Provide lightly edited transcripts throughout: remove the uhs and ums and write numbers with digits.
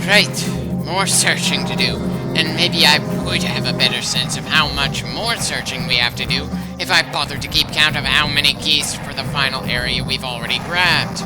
Right, more searching to do. And maybe I would have a better sense of how much more searching we have to do if I bothered to keep count of how many keys for the final area we've already grabbed.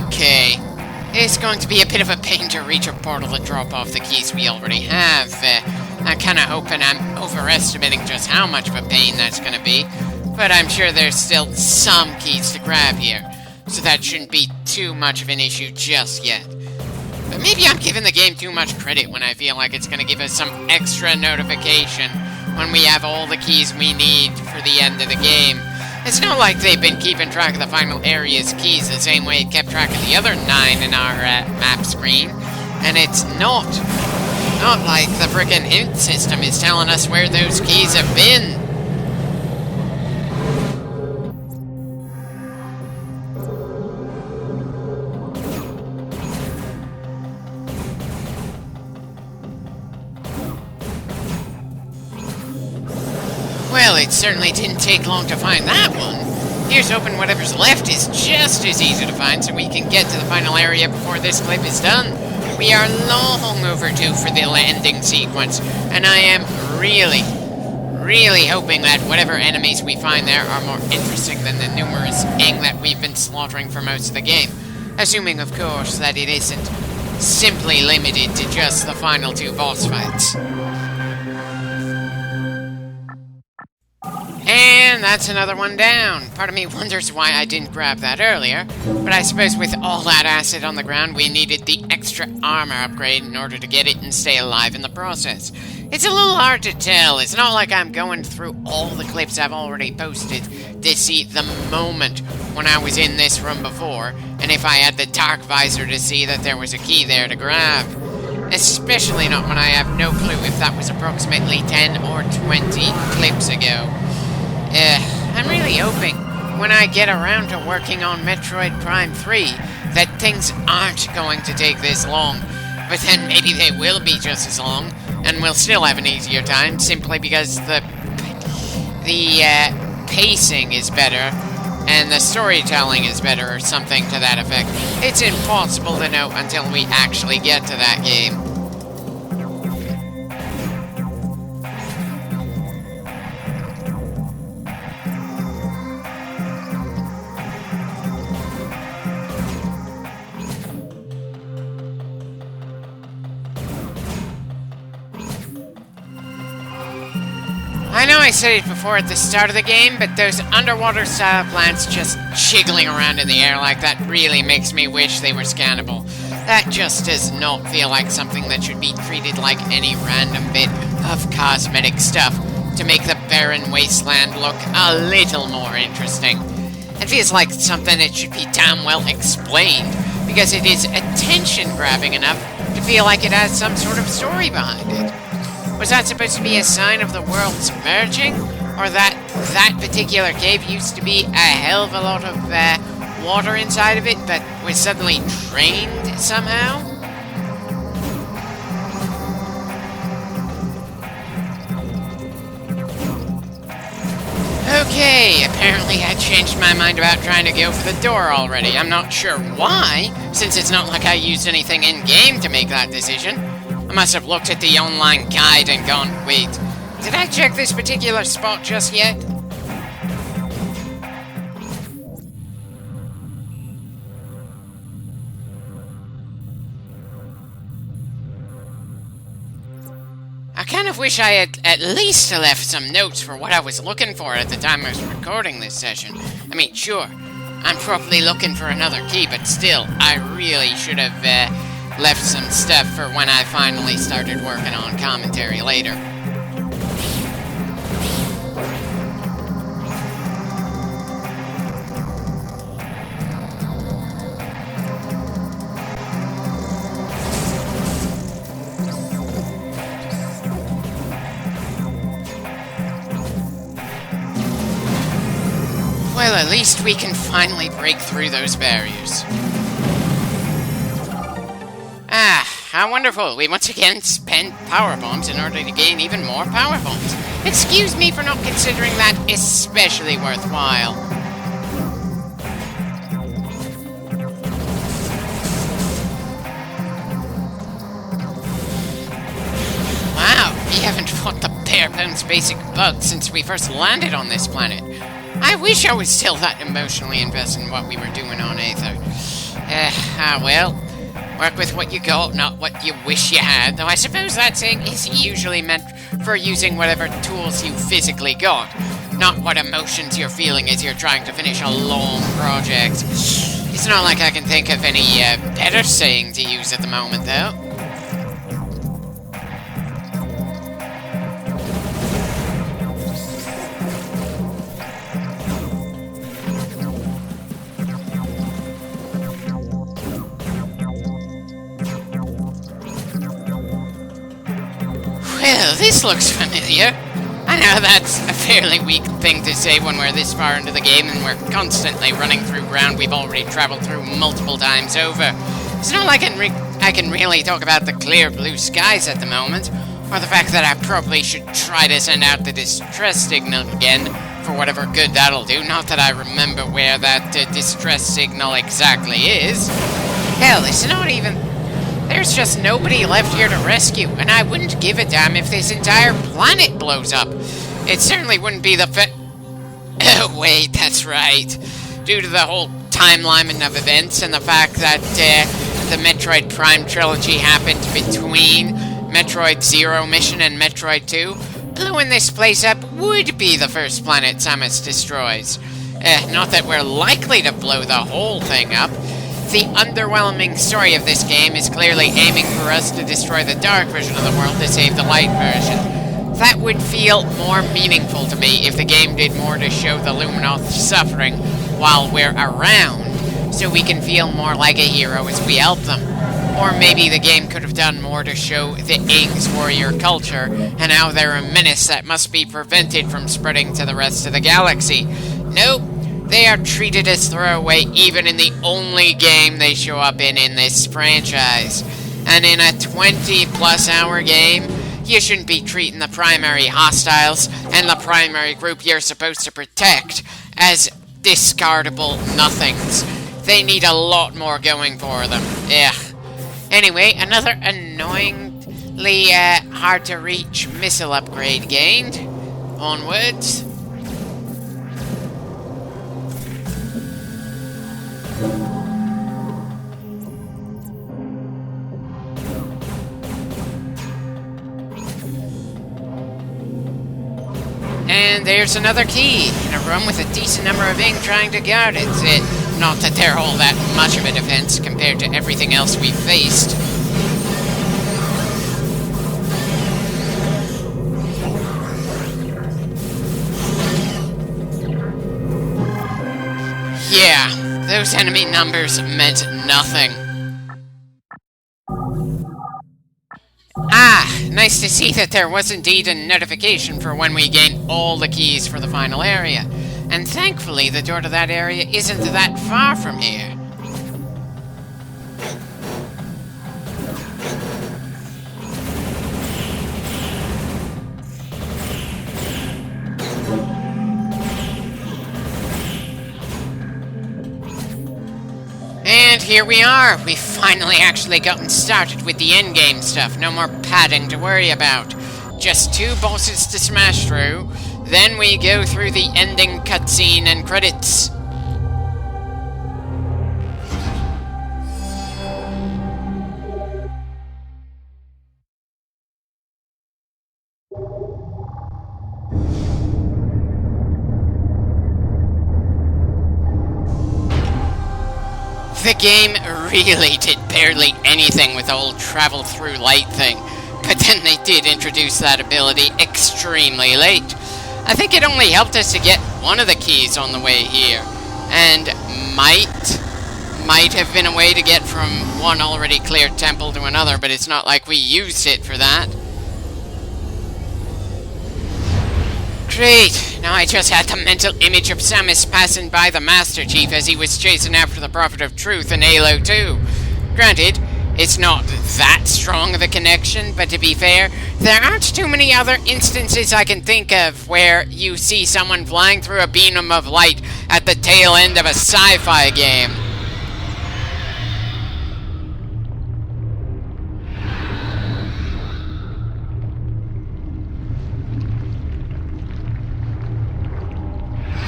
Okay. It's going to be a bit of a pain to reach a portal to drop off the keys we already have. I'm kinda hoping I'm overestimating just how much of a pain that's gonna be, but I'm sure there's still some keys to grab here, so that shouldn't be too much of an issue just yet. But maybe I'm giving the game too much credit when I feel like it's gonna give us some extra notification when we have all the keys we need for the end of the game. It's not like they've been keeping track of the final area's keys the same way it kept track of the other 9 in our map screen, and it's not like the frickin' hint system is telling us where those keys have been. Well, it certainly didn't take long to find that one. Here's hoping whatever's left is just as easy to find so we can get to the final area before this clip is done. We are long overdue for the landing sequence, and I am really hoping that whatever enemies we find there are more interesting than the numerous that we've been slaughtering for most of the game. Assuming, of course, that it isn't simply limited to just the final 2 boss fights. And that's another one down. Part of me wonders why I didn't grab that earlier, but I suppose with all that acid on the ground, we needed the extra armor upgrade in order to get it and stay alive in the process. It's a little hard to tell. It's not like I'm going through all the clips I've already posted to see the moment when I was in this room before, and if I had the dark visor to see that there was a key there to grab. Especially not when I have no clue if that was approximately 10 or 20 clips ago. I'm really hoping when I get around to working on Metroid Prime 3 that things aren't going to take this long, but then maybe they will be just as long, and we'll still have an easier time simply because the pacing is better and the storytelling is better or something to that effect. It's impossible to know until we actually get to that game. I know I said it before at the start of the game, but those underwater-style plants just jiggling around in the air like that really makes me wish they were scannable. That just does not feel like something that should be treated like any random bit of cosmetic stuff to make the barren wasteland look a little more interesting. It feels like something that should be damn well explained, because it is attention-grabbing enough to feel like it has some sort of story behind it. Was that supposed to be a sign of the world submerging? Or that particular cave used to be a hell of a lot of water inside of it, but was suddenly drained somehow? Okay, apparently I changed my mind about trying to go for the door already. I'm not sure why, since it's not like I used anything in-game to make that decision. I must have looked at the online guide and gone, wait, did I check this particular spot just yet? I kind of wish I had at least left some notes for what I was looking for at the time I was recording this session. I mean, sure, I'm probably looking for another key, but still, I really should have left some stuff for when I finally started working on commentary later. Well, at least we can finally break through those barriers. how wonderful. We once again spent power bombs in order to gain even more power bombs. Excuse me for not considering that especially worthwhile. Wow, we haven't fought the bare bones basic bug since we first landed on this planet. I wish I was still that emotionally invested in what we were doing on Aether. Well, work with what you got, not what you wish you had, though I suppose that saying is usually meant for using whatever tools you physically got, not what emotions you're feeling as you're trying to finish a long project. It's not like I can think of any better saying to use at the moment, though. Well, this looks familiar. I know that's a fairly weak thing to say when we're this far into the game and we're constantly running through ground we've already traveled through multiple times over. It's not like I can really talk about the clear blue skies at the moment, or the fact that I probably should try to send out the distress signal again, for whatever good that'll do. Not that I remember where that distress signal exactly is. Hell, it's not even... There's just nobody left here to rescue, and I wouldn't give a damn if this entire planet blows up. It certainly wouldn't be the Oh, wait, that's right. Due to the whole timeline of events and the fact that the Metroid Prime trilogy happened between Metroid Zero Mission and Metroid 2, blowing this place up would be the first planet Samus destroys. Not that we're likely to blow the whole thing up. The underwhelming story of this game is clearly aiming for us to destroy the dark version of the world to save the light version. That would feel more meaningful to me if the game did more to show the Luminoth's suffering while we're around, so we can feel more like a hero as we help them. Or maybe the game could have done more to show the Aang's warrior culture and how they're a menace that must be prevented from spreading to the rest of the galaxy. Nope. They are treated as throwaway even in the only game they show up in this franchise. And in a 20-plus hour game, you shouldn't be treating the primary hostiles and the primary group you're supposed to protect as discardable nothings. They need a lot more going for them. Ugh. Anyway, another annoyingly hard-to-reach missile upgrade gained. Onwards. And there's another key, in a room with a decent number of Ing trying to guard it. Not that they're all that much of a defense compared to everything else we've faced. Yeah, those enemy numbers meant nothing. Nice to see that there was indeed a notification for when we gain all the keys for the final area. And thankfully, the door to that area isn't that far from here. And here we are! We've finally actually gotten started with the endgame stuff. No more padding to worry about. Just 2 bosses to smash through, then we go through the ending cutscene and credits. The game really did barely anything with the whole travel through light thing, but then they did introduce that ability extremely late. I think it only helped us to get one of the keys on the way here, and might have been a way to get from one already cleared temple to another, but it's not like we used it for that. Great! Now I just had the mental image of Samus passing by the Master Chief as he was chasing after the Prophet of Truth in Halo 2. Granted, it's not that strong of a connection, but to be fair, there aren't too many other instances I can think of where you see someone flying through a beam of light at the tail end of a sci-fi game.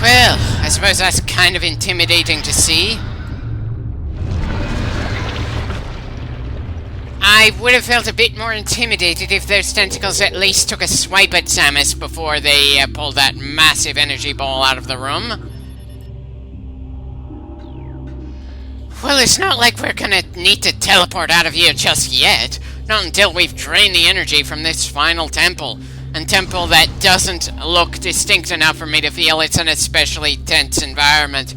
Well, I suppose that's kind of intimidating to see. I would have felt a bit more intimidated if those tentacles at least took a swipe at Samus before they pulled that massive energy ball out of the room. Well, it's not like we're gonna need to teleport out of here just yet. Not until we've drained the energy from this final temple. A temple that doesn't look distinct enough for me to feel it's an especially tense environment.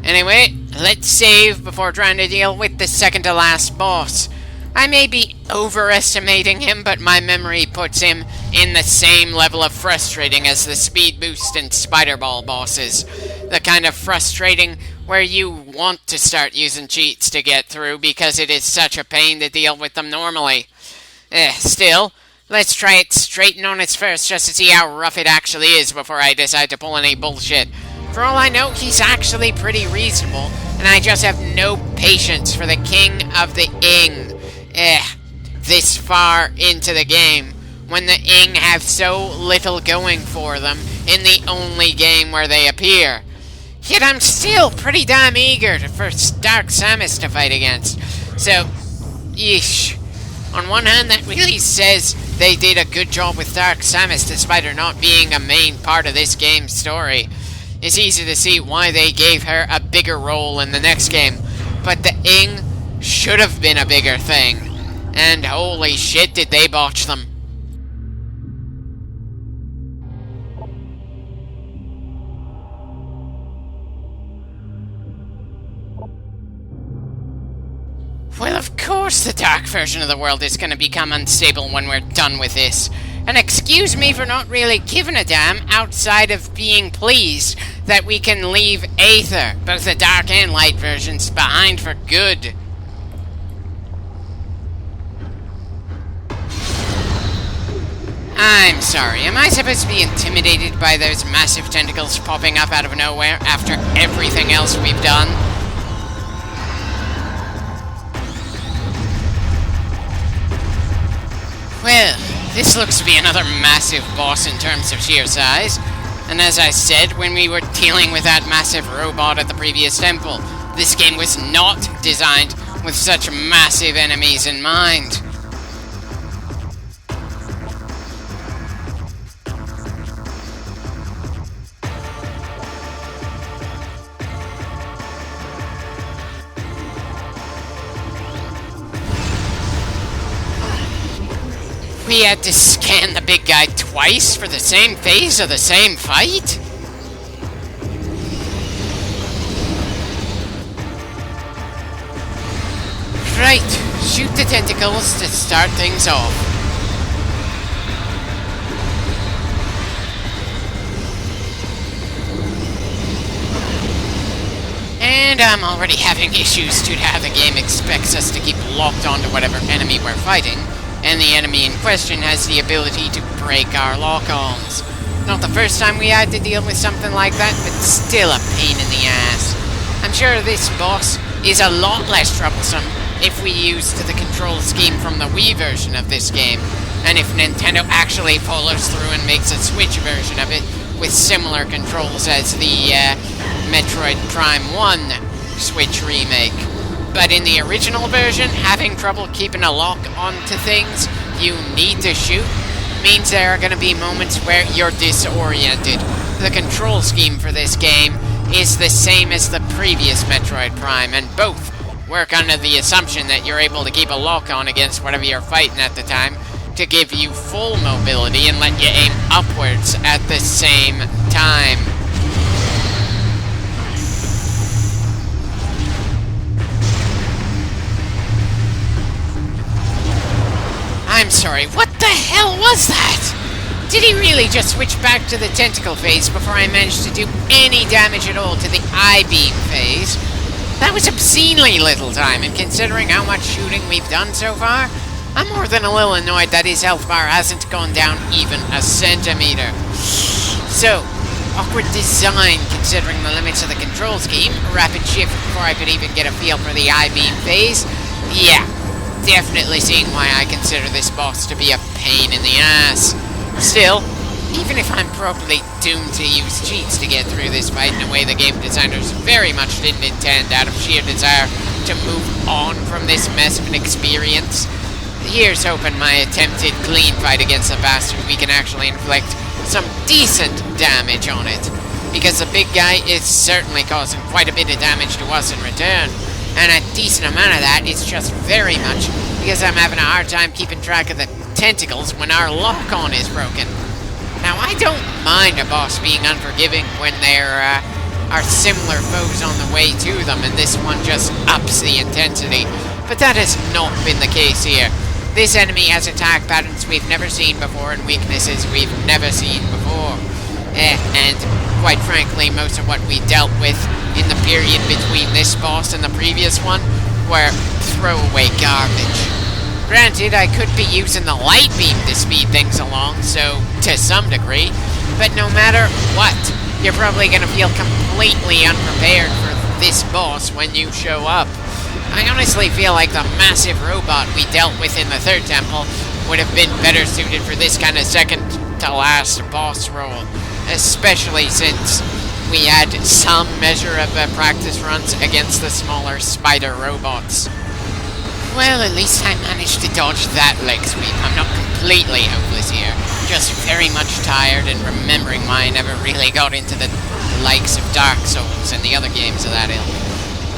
Anyway, let's save before trying to deal with the second to last boss. I may be overestimating him, but my memory puts him in the same level of frustrating as the Speed Boost and Spider Ball bosses. The kind of frustrating where you want to start using cheats to get through because it is such a pain to deal with them normally. Still, let's try it straight and honest first just to see how rough it actually is before I decide to pull any bullshit. For all I know, he's actually pretty reasonable, and I just have no patience for the King of the Ing. This far into the game, when the Ing have so little going for them in the only game where they appear. Yet I'm still pretty damn eager for Dark Samus to fight against. So, yeesh. On one hand, that really says they did a good job with Dark Samus despite her not being a main part of this game's story. It's easy to see why they gave her a bigger role in the next game, but the Ing should have been a bigger thing. And holy shit did they botch them. Well, of course the dark version of the world is going to become unstable when we're done with this. And excuse me for not really giving a damn outside of being pleased that we can leave Aether, both the dark and light versions, behind for good. I'm sorry, am I supposed to be intimidated by those massive tentacles popping up out of nowhere after everything else we've done? Well, this looks to be another massive boss in terms of sheer size. And as I said when we were dealing with that massive robot at the previous temple, this game was not designed with such massive enemies in mind. We had to scan the big guy twice for the same phase of the same fight? Right, shoot the tentacles to start things off. And I'm already having issues due to how the game expects us to keep locked onto whatever enemy we're fighting. And the enemy in question has the ability to break our lock-ons. Not the first time we had to deal with something like that, but still a pain in the ass. I'm sure this boss is a lot less troublesome if we used the control scheme from the Wii version of this game, and if Nintendo actually follows through and makes a Switch version of it with similar controls as the Metroid Prime 1 Switch remake. But in the original version, having trouble keeping a lock onto things you need to shoot means there are going to be moments where you're disoriented. The control scheme for this game is the same as the previous Metroid Prime, and both work under the assumption that you're able to keep a lock on against whatever you're fighting at the time to give you full mobility and let you aim upwards at the same time. I'm sorry, what the hell was that? Did he really just switch back to the tentacle phase before I managed to do any damage at all to the I-beam phase? That was obscenely little time, and considering how much shooting we've done so far, I'm more than a little annoyed that his health bar hasn't gone down even a centimeter. So, awkward design considering the limits of the control scheme, rapid shift before I could even get a feel for the I-beam phase. Yeah, definitely seeing why I consider this boss to be a pain in the ass. Still, even if I'm probably doomed to use cheats to get through this fight in a way the game designers very much didn't intend out of sheer desire to move on from this mess of an experience, here's hoping my attempted clean fight against the bastard we can actually inflict some decent damage on it. Because the big guy is certainly causing quite a bit of damage to us in return, and a decent amount of that is just very much because I'm having a hard time keeping track of the tentacles when our lock-on is broken. Now, I don't mind a boss being unforgiving when there are similar foes on the way to them, and this one just ups the intensity. But that has not been the case here. This enemy has attack patterns we've never seen before and weaknesses we've never seen before. And quite frankly, most of what we dealt with in the period between this boss and the previous one were throwaway garbage. Granted, I could be using the light beam to speed things along, so to some degree, but no matter what, you're probably going to feel completely unprepared for this boss when you show up. I honestly feel like the massive robot we dealt with in the third temple would have been better suited for this kind of second-to-last boss role, especially since we had some measure of practice runs against the smaller spider robots. Well, at least I managed to dodge that leg sweep. I'm not completely hopeless here, just very much tired and remembering why I never really got into the likes of Dark Souls and the other games of that ilk.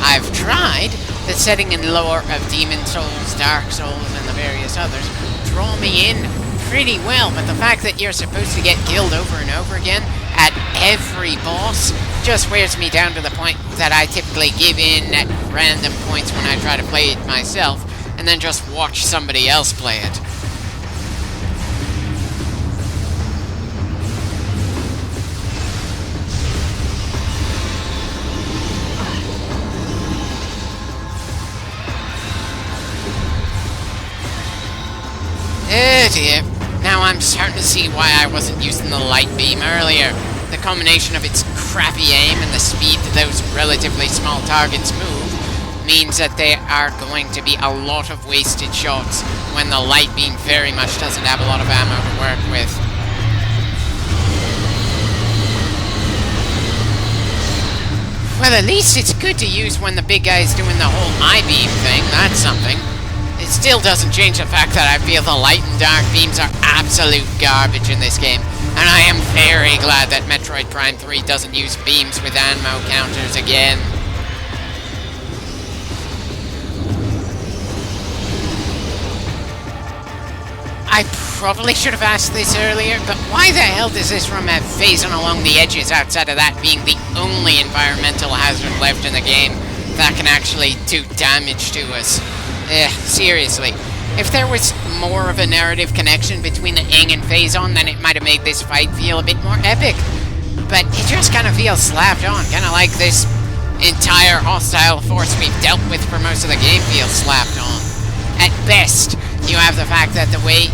I've tried. The setting and lore of Demon Souls, Dark Souls, and the various others draw me in pretty well, but the fact that you're supposed to get killed over and over again at every boss just wears me down to the point that I typically give in at random points when I try to play it myself, and then just watch somebody else play it. Oh dear. Now I'm starting to see why I wasn't using the light beam earlier. The combination of its crappy aim and the speed those relatively small targets move means that there are going to be a lot of wasted shots when the light beam very much doesn't have a lot of ammo to work with. Well, at least it's good to use when the big guy's doing the whole I-beam thing, that's something. It still doesn't change the fact that I feel the light and dark beams are absolute garbage in this game, and I am very glad that Metroid Prime 3 doesn't use beams with ammo counters again. I probably should have asked this earlier, but why the hell does this room have phasing along the edges outside of that being the only environmental hazard left in the game that can actually do damage to us? Seriously. If there was more of a narrative connection between the Ing and Phazon, then it might have made this fight feel a bit more epic. But it just kind of feels slapped on, kind of like this entire hostile force we've dealt with for most of the game feels slapped on. At best, you have the fact that the way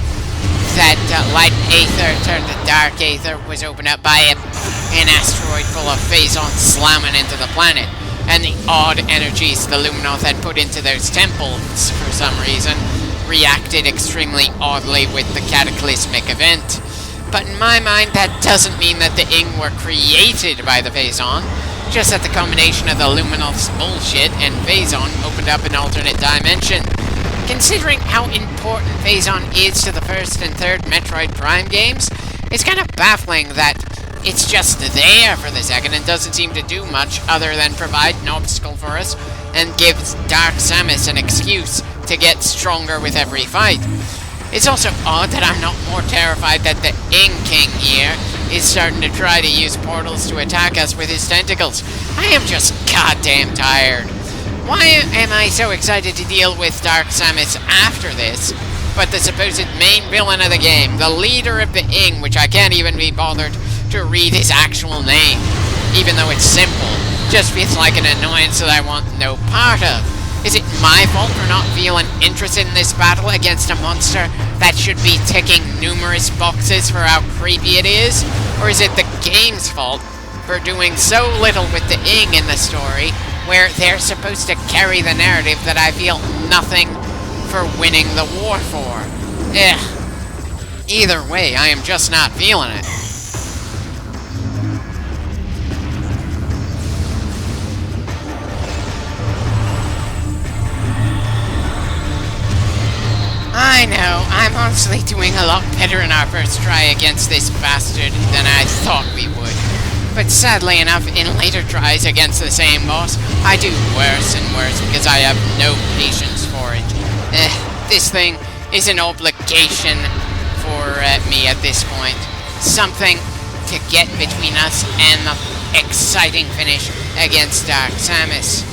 that light aether turned to dark aether was opened up by an asteroid full of Phazon slamming into the planet, and the odd energies the Luminoth had put into those temples, for some reason, reacted extremely oddly with the cataclysmic event. But in my mind, that doesn't mean that the Ing were created by the Phazon, just that the combination of the Luminoth's bullshit and Phazon opened up an alternate dimension. Considering how important Phazon is to the first and third Metroid Prime games, it's kind of baffling that it's just there for the second and doesn't seem to do much other than provide an obstacle for us and gives Dark Samus an excuse to get stronger with every fight. It's also odd that I'm not more terrified that the Ing King here is starting to try to use portals to attack us with his tentacles. I am just goddamn tired. Why am I so excited to deal with Dark Samus after this, but the supposed main villain of the game, the leader of the Ing, which I can't even be bothered to read his actual name, even though it's simple, just feels like an annoyance that I want no part of. Is it my fault for not feeling interested in this battle against a monster that should be ticking numerous boxes for how creepy it is? Or is it the game's fault for doing so little with the ing in the story, where they're supposed to carry the narrative that I feel nothing for winning the war for? Either way, I am just not feeling it. I know, I'm honestly doing a lot better in our first try against this bastard than I thought we would. But sadly enough, in later tries against the same boss, I do worse and worse because I have no patience for it. This thing is an obligation for me at this point. Something to get between us and the exciting finish against Dark Samus.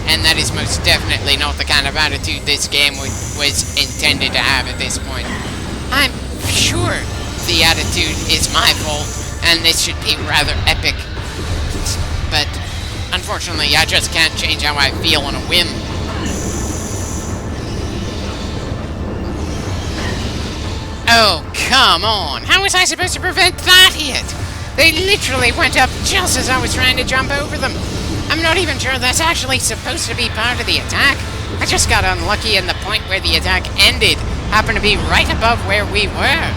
And that is most definitely not the kind of attitude this game was intended to have at this point. I'm sure the attitude is my fault, and this should be rather epic. But, unfortunately, I just can't change how I feel on a whim. Oh, come on! How was I supposed to prevent that hit? They literally went up just as I was trying to jump over them. I'm not even sure that's actually supposed to be part of the attack. I just got unlucky and the point where the attack ended happened to be right above where we were.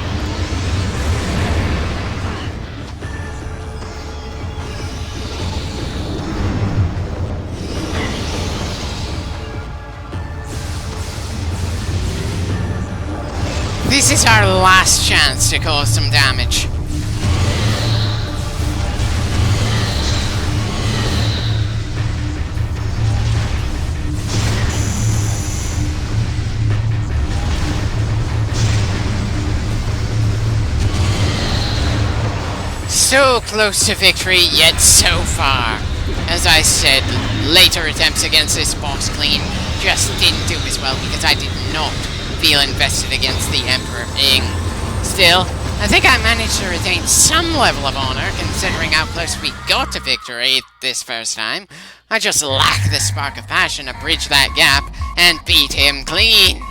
This is our last chance to cause some damage. So close to victory, yet so far. As I said, later attempts against this boss clean just didn't do as well because I did not feel invested against the Emperor Ing. Still, I think I managed to retain some level of honor considering how close we got to victory this first time. I just lack the spark of passion to bridge that gap and beat him clean.